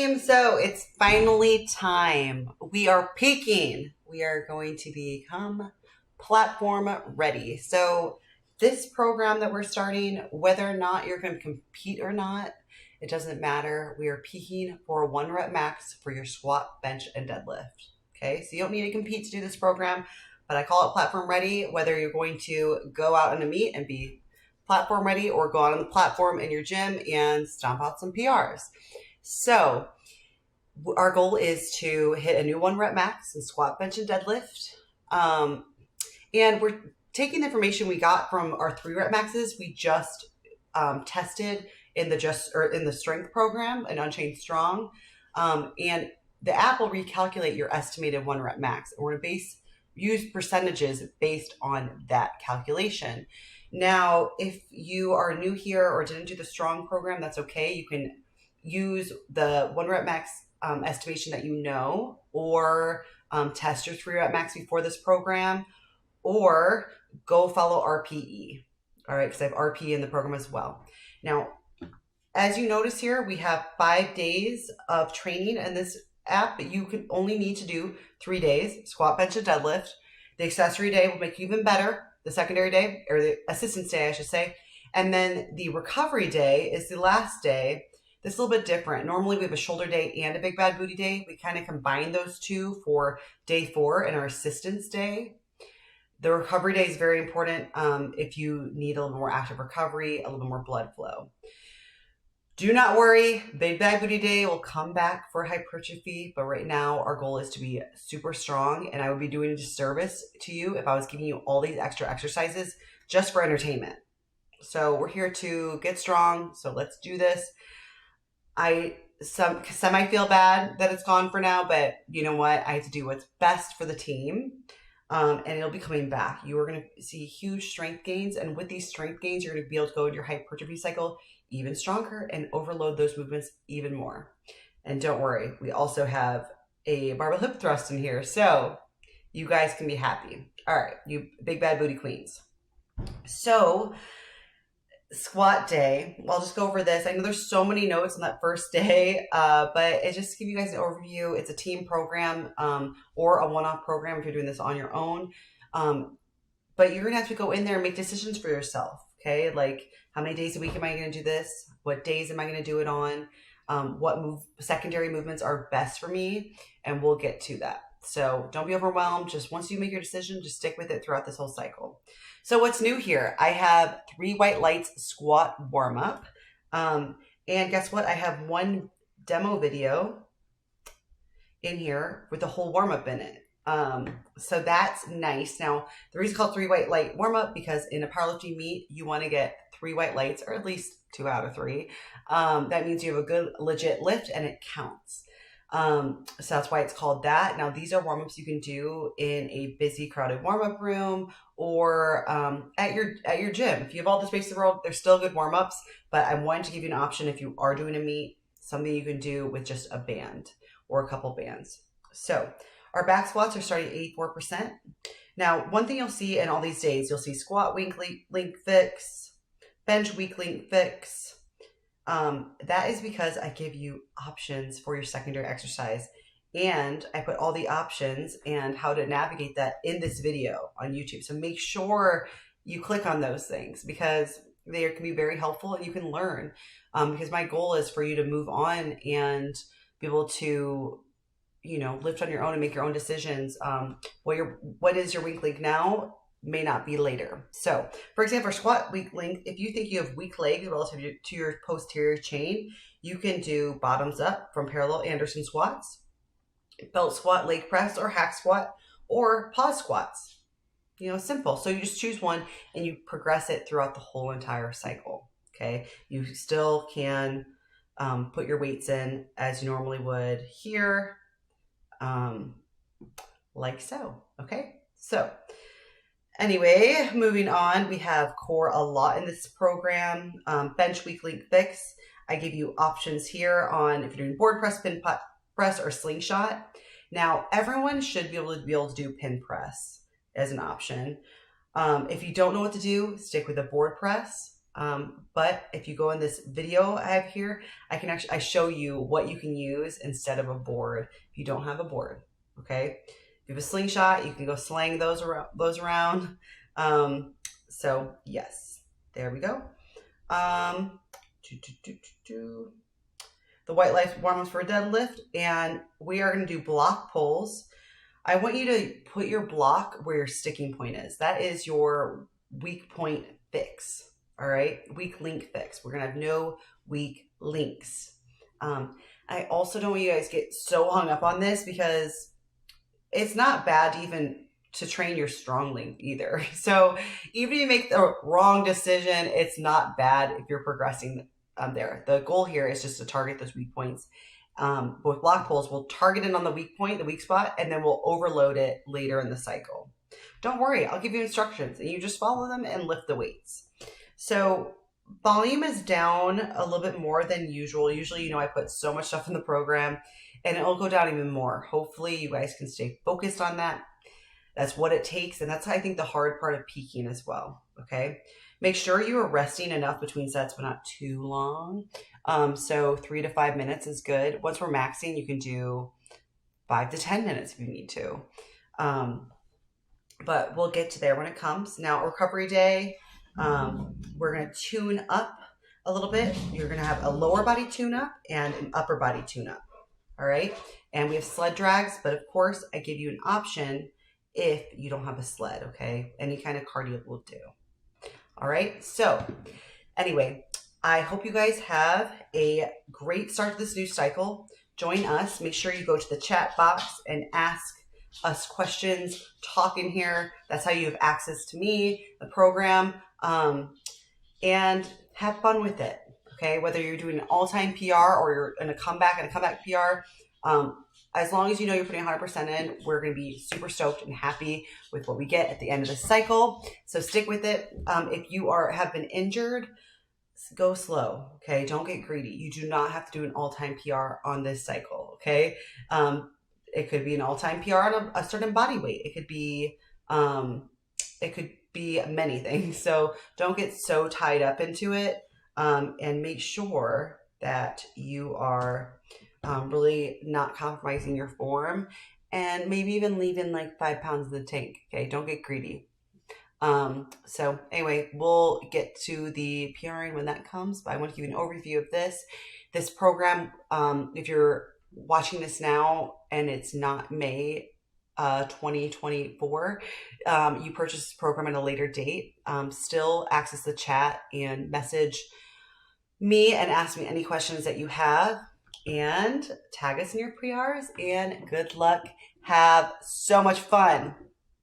team. So it's finally time. We are peaking. We are going to become platform ready. So this program that we're starting, whether or not you're going to compete or not, it doesn't matter. We are peaking for a 1 rep max for your squat, bench, and deadlift. Okay, so you don't need to compete to do this program, but I call it platform ready, whether you're going to go out in a meet and be platform ready or go out on the platform in your gym and stomp out some PRs. So our goal is to hit a new 1 rep max in squat, bench, and deadlift. And we're taking the information we got from our 3 rep maxes. We just tested in the strength program in Unchained Strong. And the app will recalculate your estimated 1 rep max. And we're going to use percentages based on that calculation. Now, if you are new here or didn't do the strong program, that's okay. You can use the 1 rep max estimation that you know, or test your 3 rep max before this program, or go follow RPE. All right, because I have RPE in the program as well. Now, as you notice here, we have 5 days of training in this app, but you can only need to do 3 days, squat, bench, and deadlift. The accessory day will make you even better. The secondary day, or the assistance day, I should say. And then the recovery day is the last day. This is a little bit different. Normally we have a shoulder day and a big bad booty day. We kind of combine those two for day 4 and our assistance day. The recovery day is very important if you need a little more active recovery, a little more blood flow. Do not worry, big bad booty day will come back for hypertrophy, but right now our goal is to be super strong, and I would be doing a disservice to you if I was giving you all these extra exercises just for entertainment. So we're here to get strong, so let's do this. I semi feel bad that it's gone for now, but you know what? I have to do what's best for the team, and it'll be coming back. You are going to see huge strength gains, and with these strength gains, you're going to be able to go into your hypertrophy cycle even stronger and overload those movements even more. And don't worry, we also have a barbell hip thrust in here, so you guys can be happy. All right, you big bad booty queens. So squat day, I'll just go over this. I know there's so many notes on that first day, but it just to give you guys an overview. It's a team program or a one-off program if you're doing this on your own. But you're gonna have to go in there and make decisions for yourself. Okay, like how many days a week am I going to do this? What days am I going to do it on? What secondary movements are best for me? And we'll get to that. So don't be overwhelmed. Just once you make your decision, just stick with it throughout this whole cycle. So what's new here? I have 3 white lights squat warm up. And guess what? I have 1 demo video in here with the whole warm up in it. So that's nice. Now, the reason it's called 3 white light warm up because in a powerlifting meet, you want to get 3 white lights, or at least 2 out of 3. That means you have a good legit lift and it counts. So that's why it's called that. Now, these are warm-ups you can do in a busy, crowded warm-up room or at your gym. If you have all the space in the world, they're still good warm-ups, but I wanted to give you an option if you are doing a meet, something you can do with just a band or a couple bands. So our back squats are starting at 84%. Now, one thing you'll see in all these days, you'll see squat weak link fix, bench weak link fix. That is because I give you options for your secondary exercise, and I put all the options and how to navigate that in this video on YouTube. So make sure you click on those things because they can be very helpful and you can learn. Because my goal is for you to move on and be able to, lift on your own and make your own decisions. What is your weak link now may not be later. So, for example, squat weak link, if you think you have weak legs relative to your posterior chain, you can do bottoms up from parallel Anderson squats, belt squat, leg press, or hack squat, or pause squats. Simple. So you just choose one and you progress it throughout the whole entire cycle. Okay. You still can put your weights in as you normally would here, like so. Okay. So anyway, moving on, we have core a lot in this program. Bench weak link fix. I give you options here on if you're doing board press, pin press, or slingshot. Now, everyone should be able to do pin press as an option. If you don't know what to do, stick with a board press. But if you go in this video I have here, I show you what you can use instead of a board if you don't have a board. Okay, if you have a slingshot, you can go sling those around. So yes, there we go. The White Life warm-ups for a deadlift, and we are going to do block pulls. I want you to put your block where your sticking point is. That is your weak point fix. All right, weak link fix. We're gonna have no weak links. I also don't want you guys to get so hung up on this because it's not bad to train your strong link either. So even if you make the wrong decision, it's not bad if you're progressing there. The goal here is just to target those weak points. With block pulls, we'll target it on the weak point, the weak spot, and then we'll overload it later in the cycle. Don't worry, I'll give you instructions and you just follow them and lift the weights. So volume is down a little bit more than usual. Usually, I put so much stuff in the program and it'll go down even more. Hopefully you guys can stay focused on that. That's what it takes. And that's, I think, the hard part of peaking as well. Okay. Make sure you are resting enough between sets, but not too long. So 3 to 5 minutes is good. Once we're maxing, you can do 5 to 10 minutes if you need to. But we'll get to there when it comes. Now, recovery day, we're going to tune up a little bit. You're going to have a lower body tune up and an upper body tune up. All right. And we have sled drags, but of course I give you an option if you don't have a sled. Okay. Any kind of cardio will do. All right. So anyway, I hope you guys have a great start to this new cycle. Join us. Make sure you go to the chat box and ask us questions, talk in here. That's how you have access to me, the program, and have fun with it. Okay, whether you're doing an all-time PR or you're in a comeback PR, as long as you know you're putting 100% in, we're going to be super stoked and happy with what we get at the end of the cycle. So stick with it. If you have been injured, go slow. Okay, don't get greedy. You do not have to do an all-time PR on this cycle. Okay. It could be an all-time PR on a certain body weight. It could be many things. So don't get so tied up into it, and make sure that you are really not compromising your form, and maybe even leaving like 5 pounds in the tank. Okay, don't get greedy. So anyway, we'll get to the PRing when that comes, but I want to give you an overview of this program. If you're watching this now and it's not May 2024, you purchase this program at a later date, still access the chat and message me and ask me any questions that you have, and tag us in your PRs, and good luck. Have so much fun.